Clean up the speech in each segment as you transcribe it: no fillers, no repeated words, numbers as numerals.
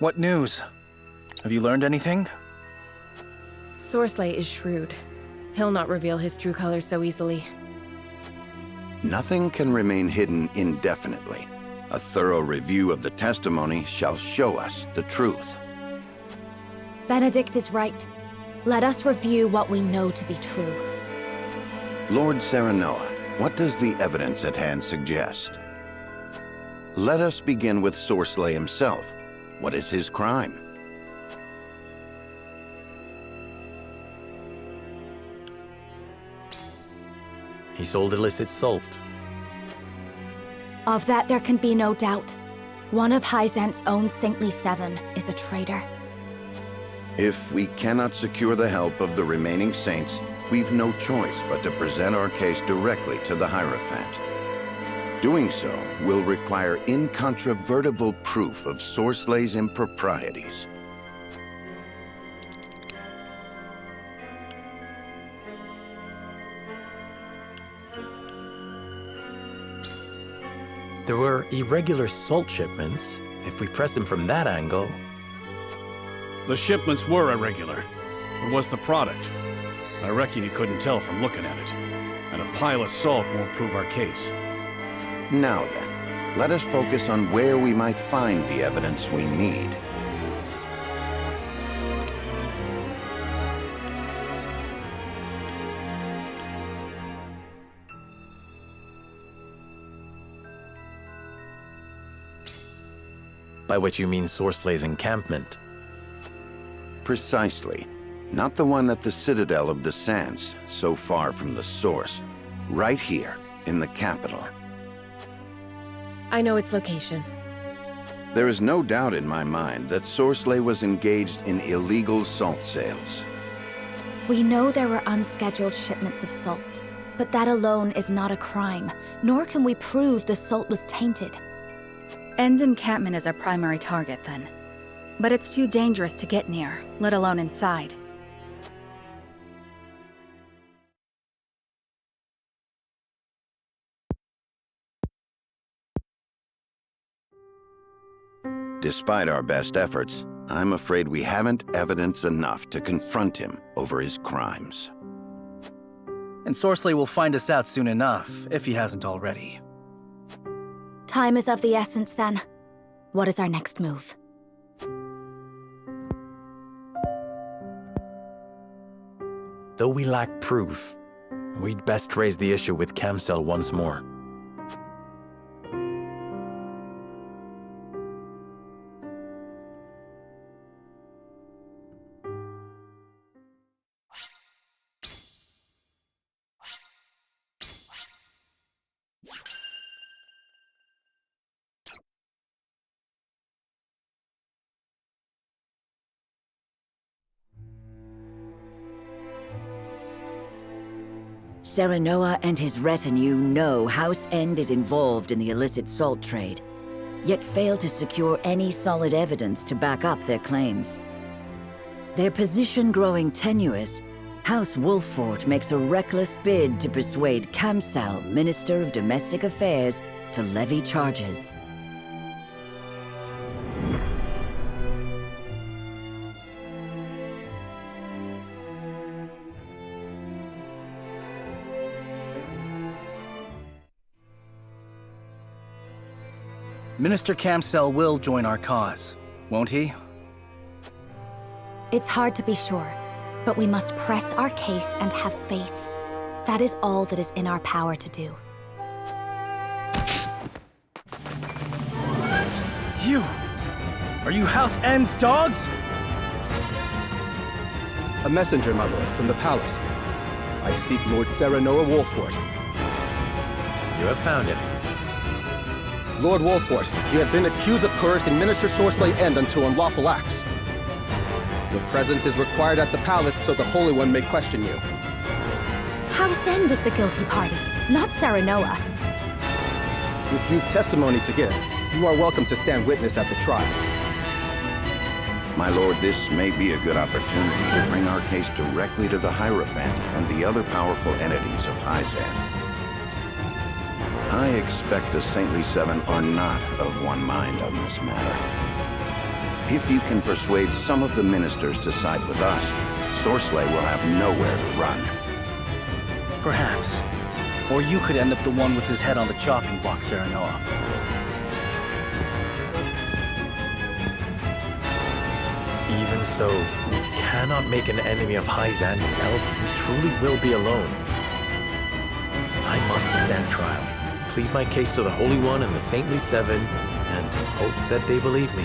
What news? Have you learned anything? Sorsley is shrewd. He'll not reveal his true colors so easily. Nothing can remain hidden indefinitely. A thorough review of the testimony shall show us the truth. Benedict is right. Let us review what we know to be true. Lord Serenoa, what does the evidence at hand suggest? Let us begin with Sorsley himself. What is his crime? He sold illicit salt. Of that there can be no doubt. One of Hyzant's own Saintly Seven is a traitor. If we cannot secure the help of the remaining saints, we've no choice but to present our case directly to the Hierophant. Doing so will require incontrovertible proof of Sorsley's improprieties. There were irregular salt shipments. If we press him from that angle... The shipments were irregular. It was the product. I reckon you couldn't tell from looking at it. And a pile of salt won't prove our case. Now then, let us focus on where we might find the evidence we need. By which you mean Sorsley's encampment. Precisely. Not the one at the Citadel of the Sands, so far from the source. Right here, in the capital. I know its location. There is no doubt in my mind that Sorsley was engaged in illegal salt sales. We know there were unscheduled shipments of salt, but that alone is not a crime, nor can we prove the salt was tainted. End's encampment is our primary target, then. But it's too dangerous to get near, let alone inside. Despite our best efforts, I'm afraid we haven't evidence enough to confront him over his crimes. And Sorsley will find us out soon enough, if he hasn't already. Time is of the essence, then. What is our next move? Though we lack proof, we'd best raise the issue with Kamsel once more. Serenoa and his retinue know House End is involved in the illicit salt trade, yet fail to secure any solid evidence to back up their claims. Their position growing tenuous, House Wolffort makes a reckless bid to persuade Kamsel, Minister of Domestic Affairs, to levy charges. Minister Kamsel will join our cause, won't he? It's hard to be sure, but we must press our case and have faith. That is all that is in our power to do. You! Are you House End's dogs? A messenger, my lord, from the palace. I seek Lord Serenoa Wolffort. You have found him. Lord Wolffort, you have been accused of coercing Minister Sorsley End unto unlawful acts. Your presence is required at the palace so the Holy One may question you. House End is the guilty party, not Serenoa. If you've testimony to give, you are welcome to stand witness at the trial. My lord, this may be a good opportunity to bring our case directly to the Hierophant and the other powerful entities of Hyzant. I expect the Saintly Seven are not of one mind on this matter. If you can persuade some of the ministers to side with us, Sorcelet will have nowhere to run. Perhaps. Or you could end up the one with his head on the chopping block, Serenoa. Even so, we cannot make an enemy of Hyzant, else we truly will be alone. I must stand trial, plead my case to the Holy One and the Saintly Seven, and hope that they believe me.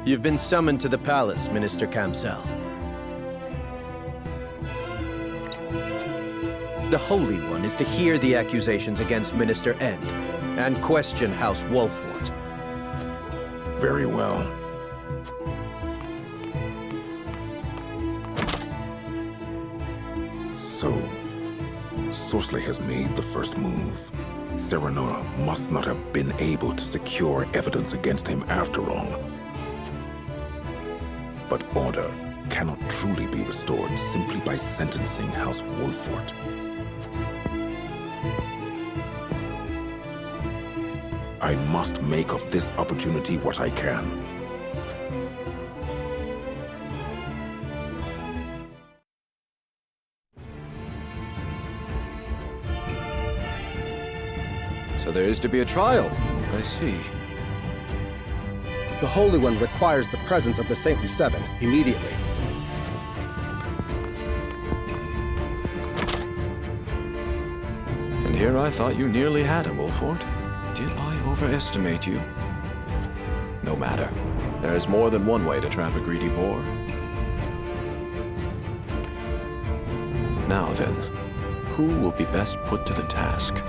You've been summoned to the palace, Minister Kamsel. The Holy One is to hear the accusations against Minister End and question House Wolfort. Very well. So, Sorcelet has made the first move. Serenoa must not have been able to secure evidence against him after all. But order cannot truly be restored simply by sentencing House Wolfort. I must make of this opportunity what I can. So there is to be a trial. I see. The Holy One requires the presence of the Saintly Seven immediately. And here I thought you nearly had him, Wolfort. Did I overestimate you? No matter. There is more than one way to trap a greedy boar. Now then, who will be best put to the task?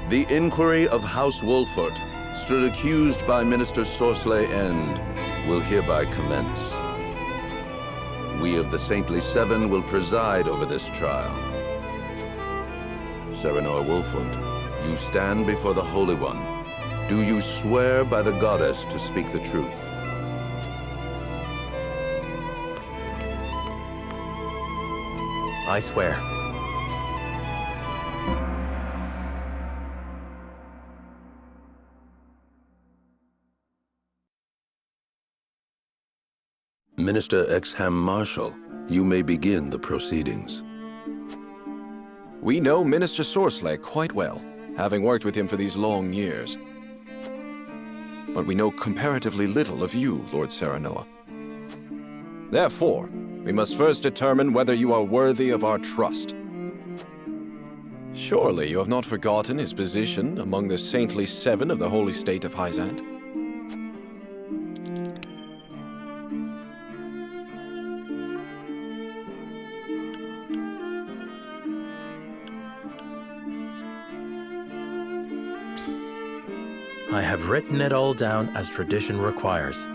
The inquiry of House Wolfort, stood accused by Minister Sorcelet End, will hereby commence. We of the Saintly Seven will preside over this trial. Serenoa Wolfort, you stand before the Holy One. Do you swear by the Goddess to speak the truth? I swear. Minister Exham Marshall, you may begin the proceedings. We know Minister Sorcelet quite well, having worked with him for these long years. But we know comparatively little of you, Lord Serenoa. Therefore, we must first determine whether you are worthy of our trust. Surely you have not forgotten his position among the Saintly Seven of the Holy State of Hyzant. I have written it all down as tradition requires.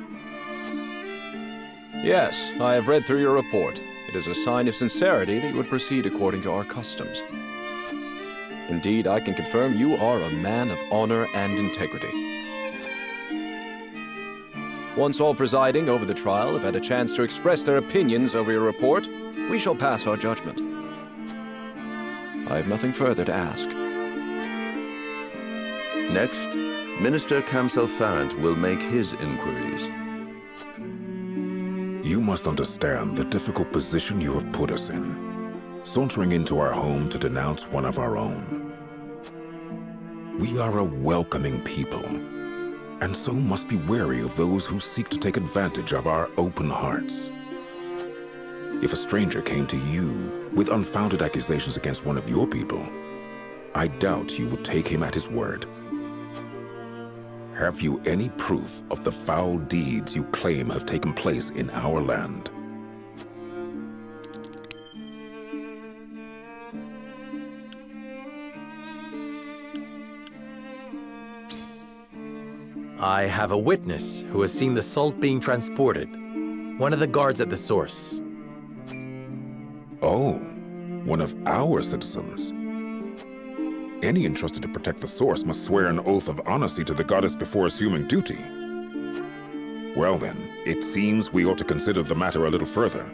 Yes, I have read through your report. It is a sign of sincerity that you would proceed according to our customs. Indeed, I can confirm you are a man of honor and integrity. Once all presiding over the trial have had a chance to express their opinions over your report, we shall pass our judgment. I have nothing further to ask. Next, Minister Kamsel Farrant will make his inquiries. You must understand the difficult position you have put us in, sauntering into our home to denounce one of our own. We are a welcoming people, and so must be wary of those who seek to take advantage of our open hearts. If a stranger came to you with unfounded accusations against one of your people, I doubt you would take him at his word. Have you any proof of the foul deeds you claim have taken place in our land? I have a witness who has seen the salt being transported. One of the guards at the source. Oh, one of our citizens. Any entrusted to protect the source must swear an oath of honesty to the goddess before assuming duty. Well then, it seems we ought to consider the matter a little further.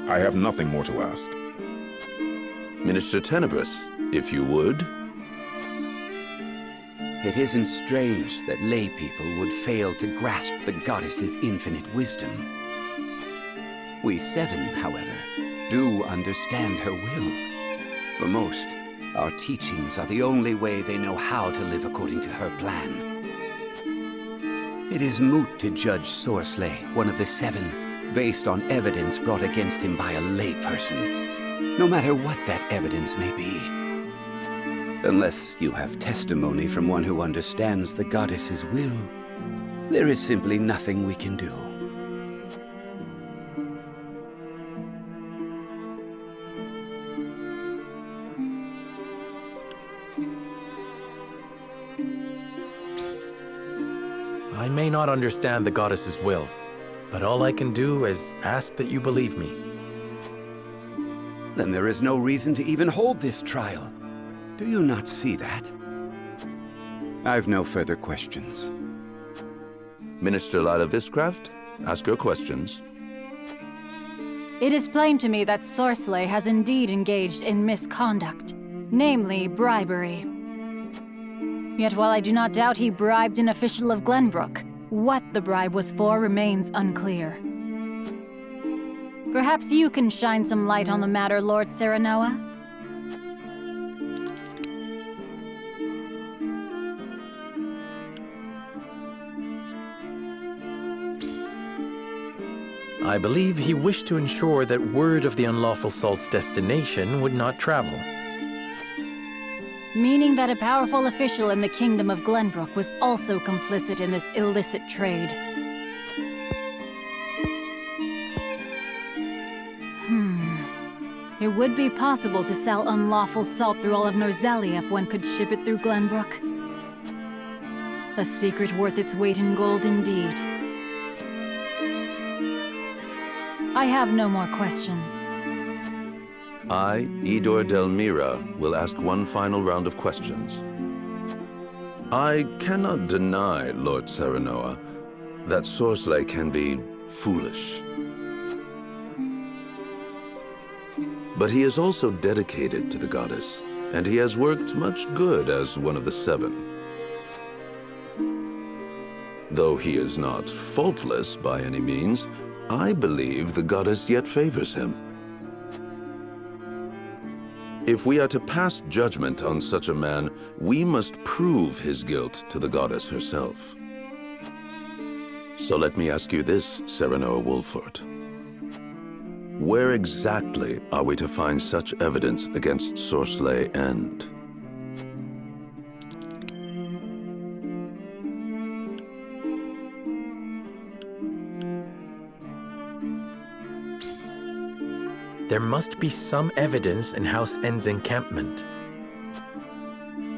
I have nothing more to ask. Minister Tenebris, if you would. It isn't strange that lay people would fail to grasp the goddess's infinite wisdom. We seven, however, do understand her will. For most, our teachings are the only way they know how to live according to her plan. It is moot to judge Sorsley, one of the seven, based on evidence brought against him by a layperson, no matter what that evidence may be. Unless you have testimony from one who understands the goddess's will, there is simply nothing we can do. I may not understand the goddess's will, but all I can do is ask that you believe me. Then there is no reason to even hold this trial. Do you not see that? I've no further questions. Minister Lila Viscraft, ask your questions. It is plain to me that Sorsley has indeed engaged in misconduct, namely bribery. Yet while I do not doubt he bribed an official of Glenbrook, what the bribe was for remains unclear. Perhaps you can shine some light on the matter, Lord Serenoa? I believe he wished to ensure that word of the unlawful salt's destination would not travel. Meaning that a powerful official in the Kingdom of Glenbrook was also complicit in this illicit trade. It would be possible to sell unlawful salt through all of Norzelia if one could ship it through Glenbrook. A secret worth its weight in gold indeed. I have no more questions. I, Idor Delmira, will ask one final round of questions. I cannot deny, Lord Serenoa, that Sorsley can be foolish. But he is also dedicated to the goddess, and he has worked much good as one of the seven. Though he is not faultless by any means, I believe the goddess yet favors him. If we are to pass judgment on such a man, we must prove his guilt to the goddess herself. So let me ask you this, Serenoa Wolfort. Where exactly are we to find such evidence against Sorsley End? There must be some evidence in House End's encampment.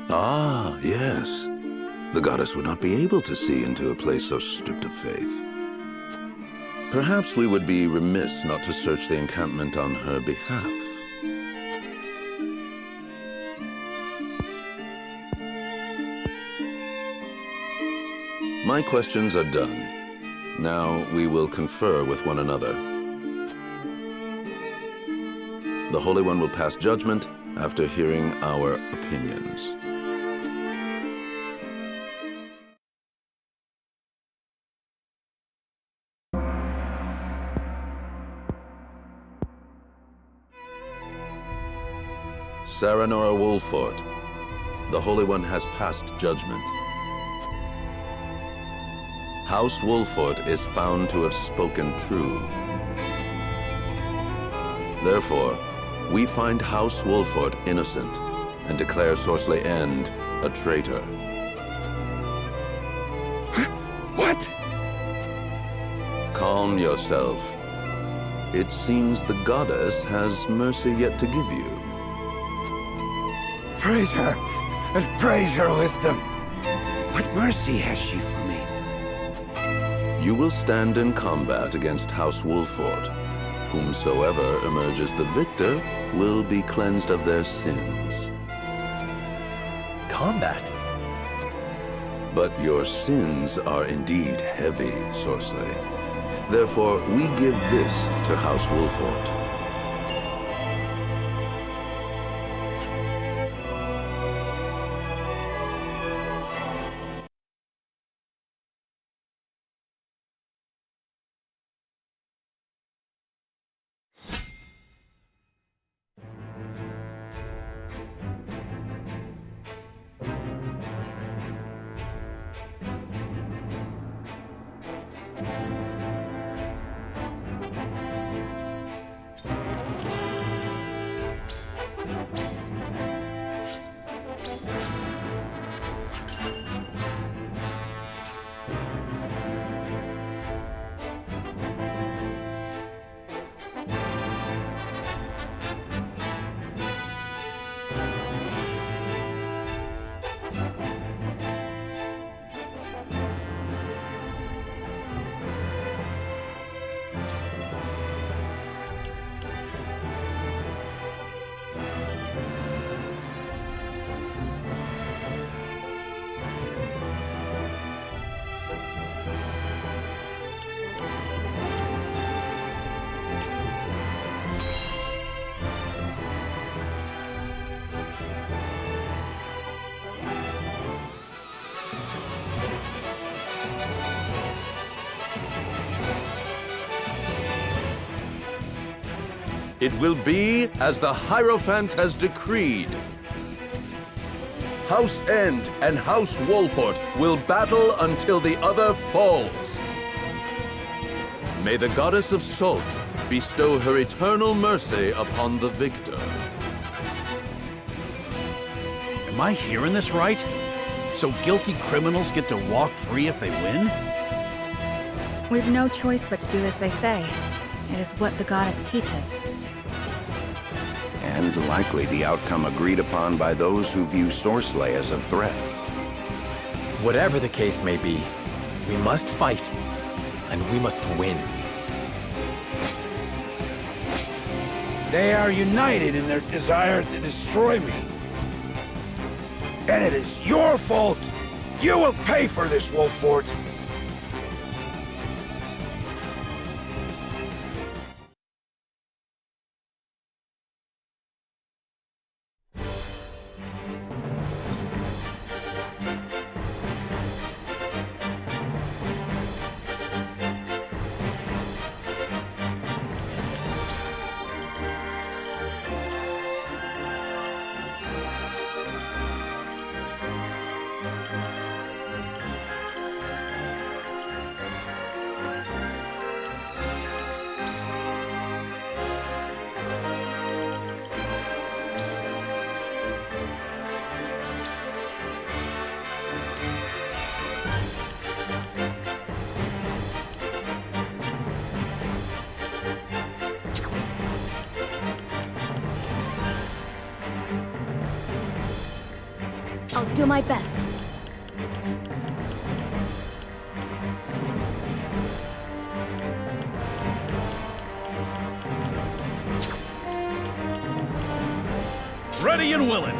Ah, yes. The goddess would not be able to see into a place so stripped of faith. Perhaps we would be remiss not to search the encampment on her behalf. My questions are done. Now we will confer with one another. The Holy One will pass judgment after hearing our opinions. Serenoa Wolfort, the Holy One has passed judgment. House Wolfort is found to have spoken true. Therefore, we find House Wolfort innocent and declare Sorsley End a traitor. What? Calm yourself. It seems the goddess has mercy yet to give you. Praise her, and praise her wisdom. What mercy has she for me? You will stand in combat against House Wolfort. Whomsoever emerges the victor will be cleansed of their sins. Combat? But your sins are indeed heavy, Sorsley. Therefore, we give this to House Wolfort. It will be as the Hierophant has decreed. House End and House Wolfort will battle until the other falls. May the Goddess of Salt bestow her eternal mercy upon the victor. Am I hearing this right? So guilty criminals get to walk free if they win? We've no choice but to do as they say. It is what the goddess teaches. And likely the outcome agreed upon by those who view Sorsley as a threat. Whatever the case may be, we must fight, and we must win. They are united in their desire to destroy me. And it is your fault. You will pay for this, Wolfort. I'll do my best. Ready and willing.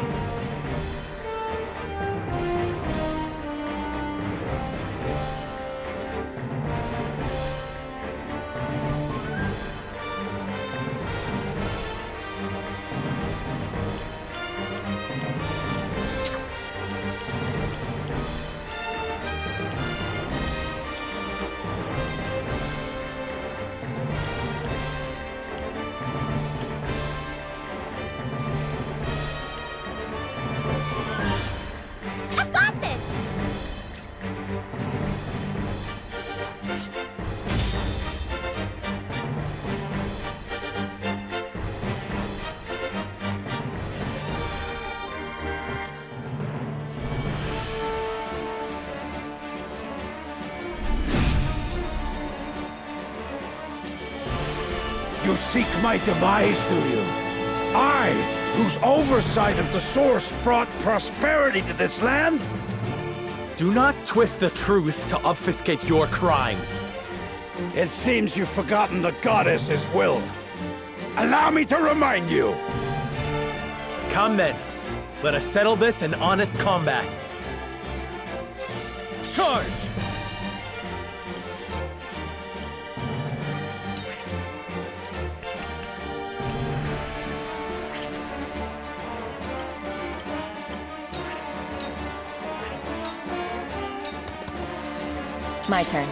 You seek my demise, do you? I, whose oversight of the Source brought prosperity to this land? Do not twist the truth to obfuscate your crimes. It seems you've forgotten the Goddess's will. Allow me to remind you. Come then. Let us settle this in honest combat. Charge! My turn.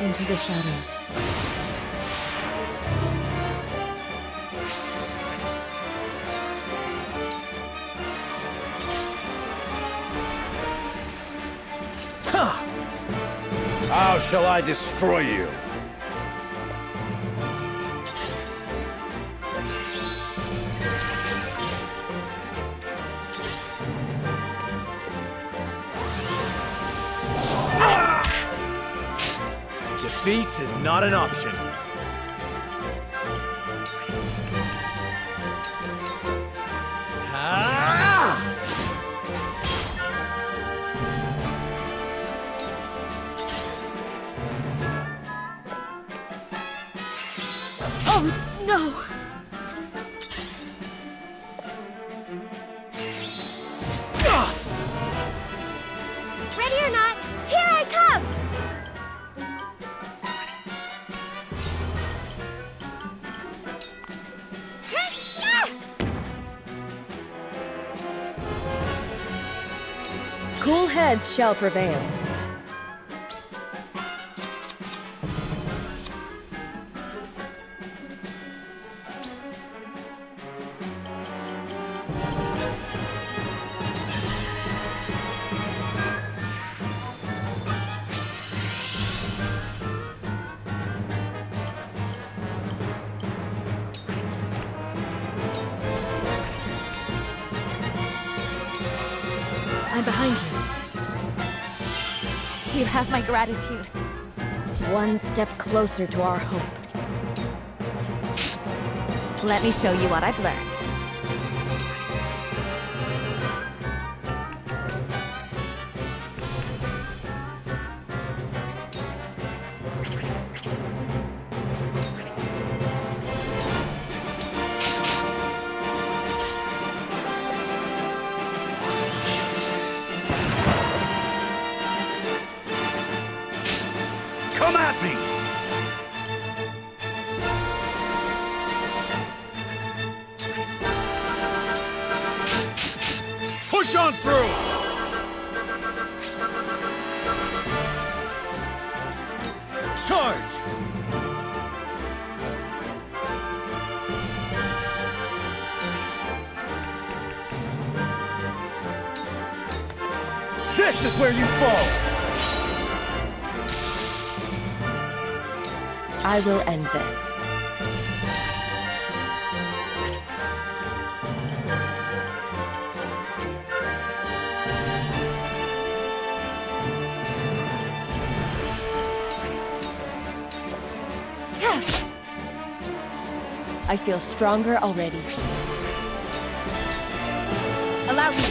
Into the shadows. How shall I destroy you? Defeat is not an option. Oh, no! Ready or not, here I come! Cool heads shall prevail. I'm behind you. You have my gratitude. One step closer to our hope. Let me show you what I've learned. Come at me! Push on through! Charge! This is where you fall! I will end this. I feel stronger already. Allow me.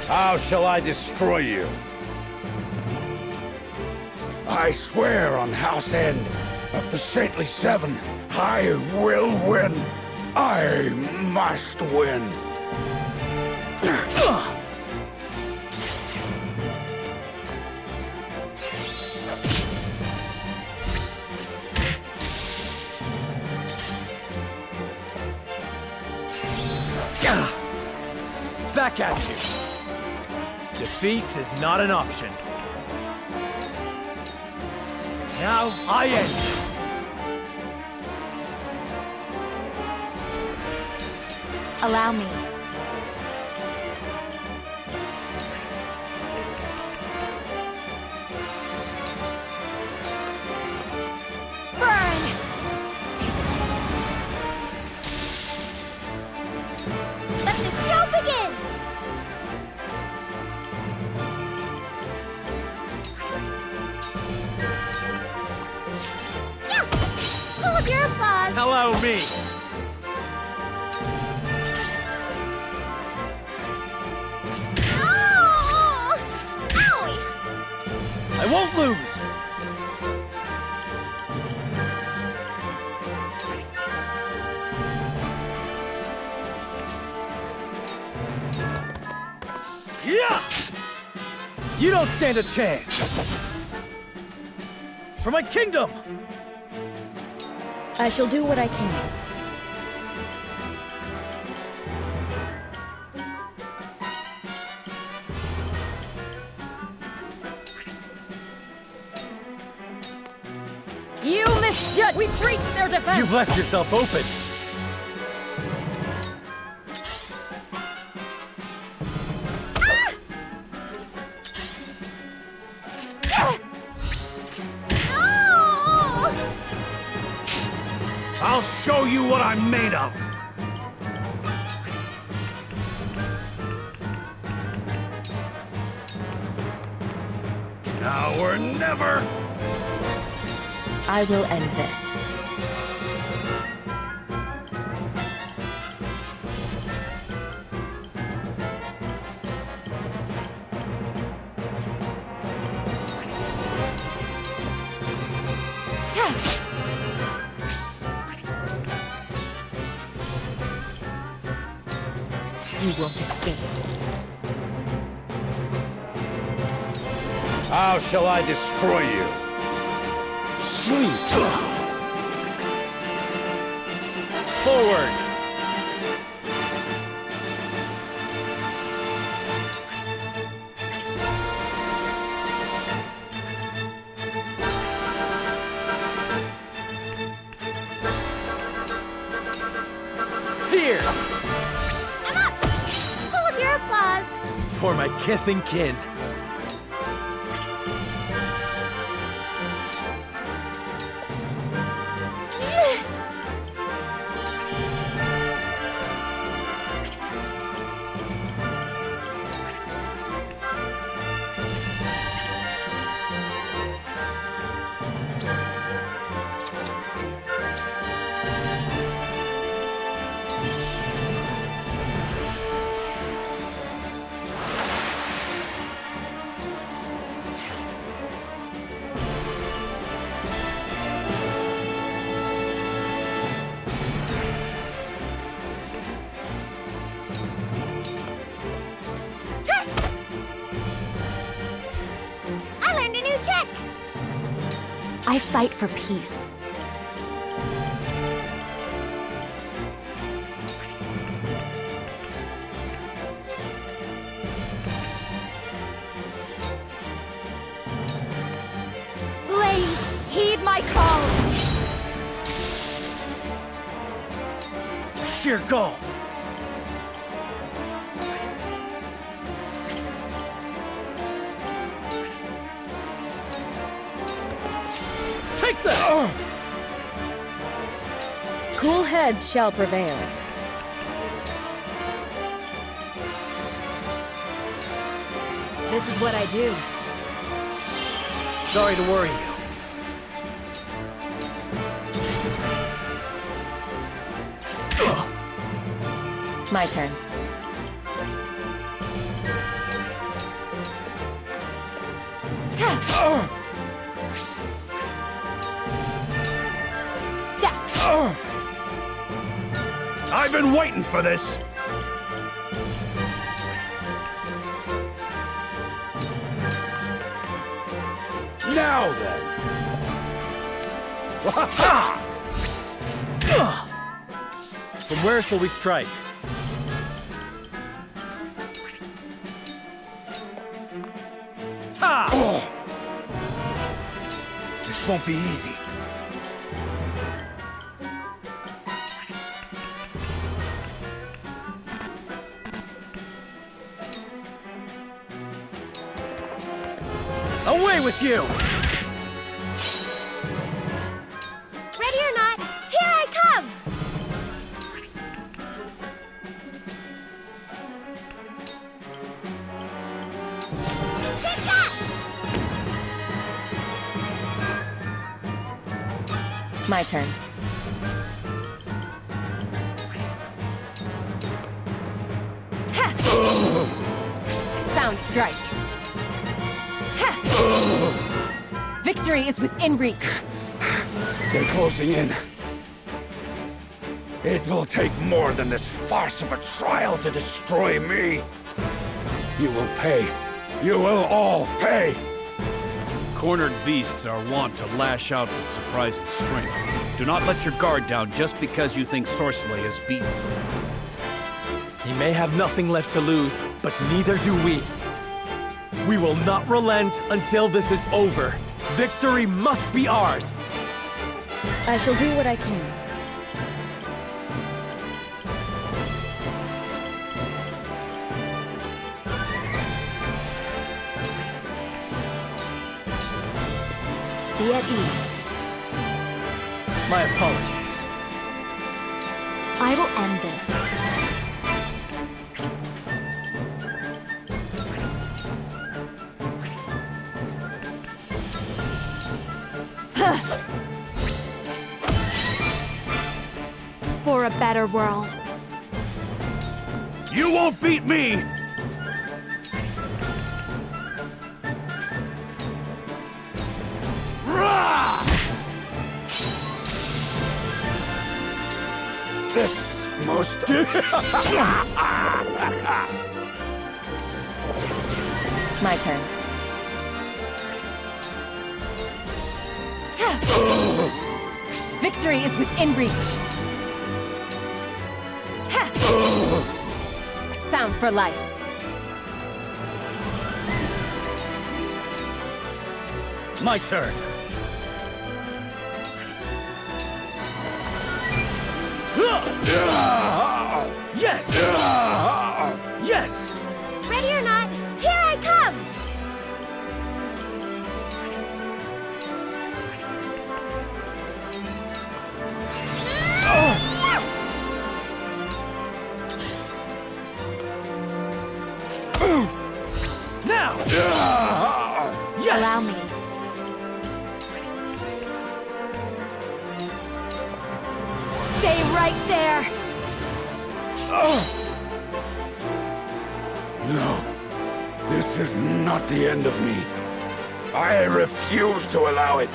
How shall I destroy you? I swear on House End of the Saintly Seven, I will win. I must win. Back at you. Defeat is not an option. Now I end this. Allow me. Burn! Let the show begin! Allow me! Oh! Owie! I won't lose! Yeah! You don't stand a chance! For my kingdom! I shall do what I can. You misjudged! We breached their defense! You've left yourself open! I'll show you what I'm made of! Now or never! I will end this. You won't escape. How shall I destroy you? Forward! Here! I'm up! Hold your applause! For my kith and kin. I learned a new trick! I fight for peace. Please, heed my call! Sheer goal! Take that! Cool heads shall prevail. This is what I do. Sorry to worry you. My turn. I've been waiting for this! Now then! From where shall we strike? This won't be easy. Away with you! Ready or not, here I come! Take that! My turn. sound strike. Victory is within reach. They're closing in. It will take more than this farce of a trial to destroy me. You will pay. You will all pay. Cornered beasts are wont to lash out with surprising strength. Do not let your guard down just because you think Sorcelet is beaten. He may have nothing left to lose, but neither do we. We will not relent until this is over. Victory must be ours. I shall do what I can. Be at ease. My apologies. I will end this. For a better world. You won't beat me! This is most... My turn. Victory is within reach. A sound for life. My turn. Yes! Yes! Ready or not, here I come! Now! Yes! Allow me. Stay right there! No. This is not the end of me. I refuse to allow it.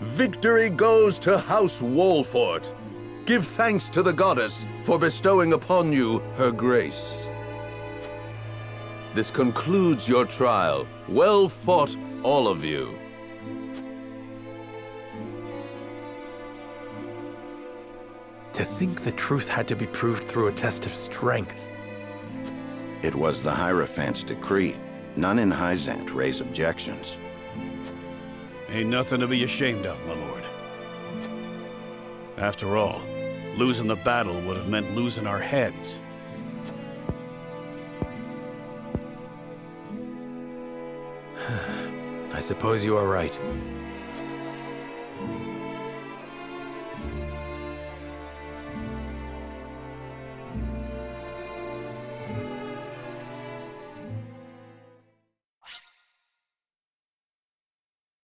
Victory goes to House Wolfort. Give thanks to the goddess for bestowing upon you her grace. This concludes your trial. Well fought, all of you. To think the truth had to be proved through a test of strength. It was the Hierophant's decree. None in Hyzant raise objections. Ain't nothing to be ashamed of, my lord. After all, losing the battle would have meant losing our heads. I suppose you are right.